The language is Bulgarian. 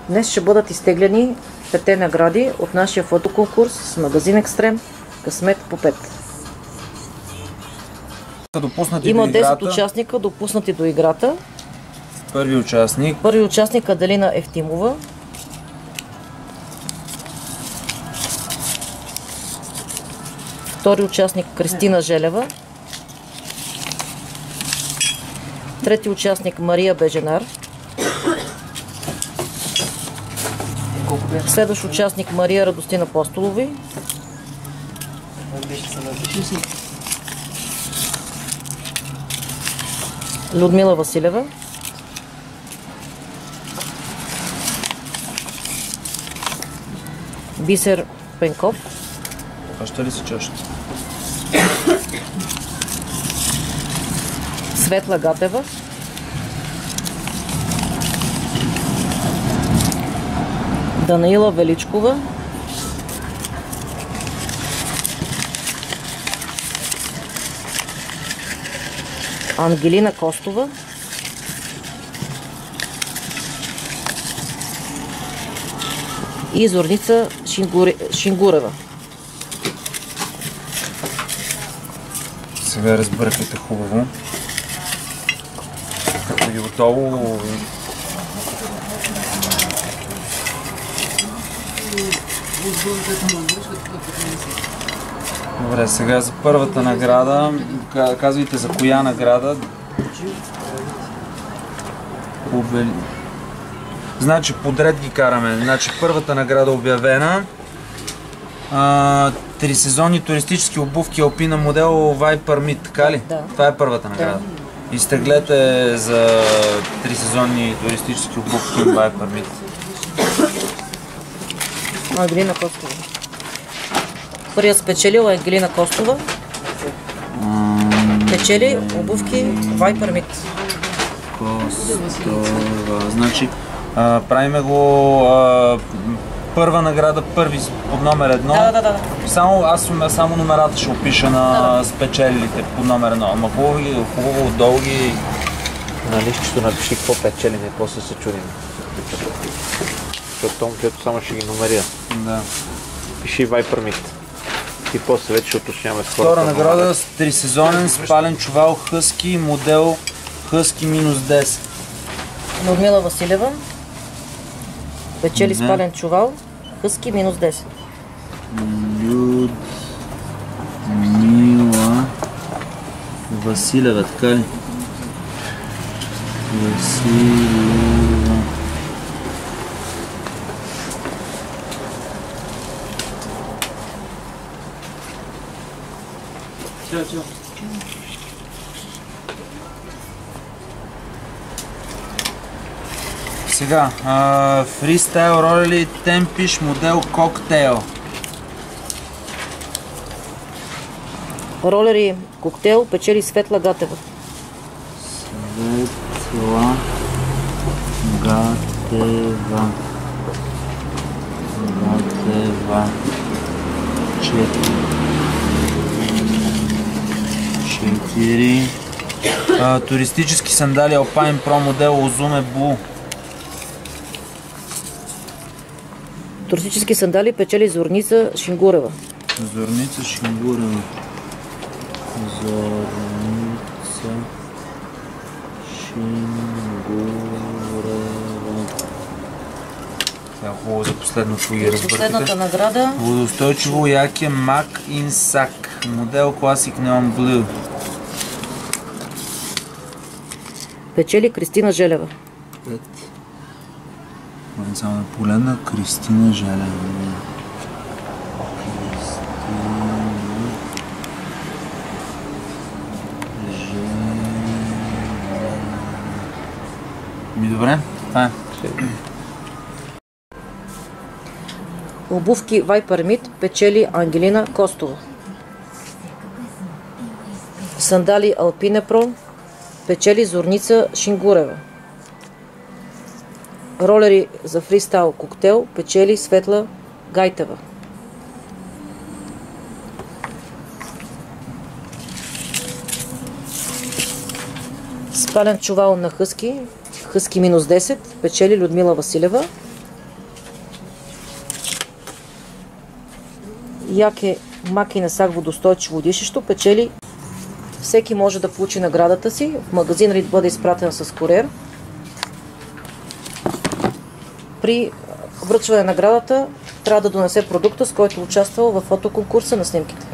Днес ще бъдат изтегляни 5 награди от нашия фотоконкурс с магазин Екстрем Късмет по 5. Има 10 участника допуснати до играта. Първи участник Аделина Евтимова. Втори участник Кристина Желева. Трети участник Мария Беженар. Следващ участник Мария Радостина Апостолови. Людмила Василева. Бисер Пенков. Ще ли си чаш? Светла Гатева. Данаила Величкова. Ангелина Костова. И Зорница Шингурева. Сега разбъркайте хубаво. Като ги готово. Добре, сега за първата награда. Казвайте за коя награда. Значи подред ги караме. Значи първата награда обявена. Трисезонни туристически обувки Alpina модел Viper Mid, така ли? Да. Това е първата награда. Да. Изтеглете за трисезонни туристически обувки Viper Mid. Ангелина Костова. Първият спечелил е Ангелина Костова. Печели обувки Viper Mid. Костова. Значи правиме го първа награда, първи под номер 1. Да. Само номерата ще опиша на спечелилите под номер 1. Ама хубаво отдолу ги... На листчето напиши какво печелим и после се чудим. Защото Томчето само ще ги номерира. Да. Пиши Viper Mid. И после вече ще уточняваме с хората. Втора награда с трисезонен спален чувал Husky модел Husky -10. Людмила Василева. Печели спален чувал Husky -10. Людмила Василева, така ли? Василева. Сега, фристайл ролери Темпиш модел Коктейл. Ролери Коктейл печели Светла Гатева. Светла Гатева. 4. Туристически сандали Alpine Pro модел Ozume Blue. Туристически сандали печели Зорница Шингурева. Зорница Шингурева. Хубаво за последното ги разбъркате. Последната награда. Водоустойчиво яке Мак Инсак. Модел Classic Neon Blue. Печели Кристина Желева. 5. Само да погледна Кристина Желева. Добре, това е. Обувки Viper Mid печели Ангелина Костова. Сандали Alpina Pro печели Зорница Шингурева. Ролери за фристайл Коктейл печели Светла Гайтева. Спален чувал на Husky -10 печели Людмила Василева. Яке маки на сак водостойчиво дишещо печели. Всеки може да получи наградата си. В магазин или да бъде изпратен с куриер. При връчване на наградата трябва да донесе продукта, с който участвал в фотоконкурса на снимките.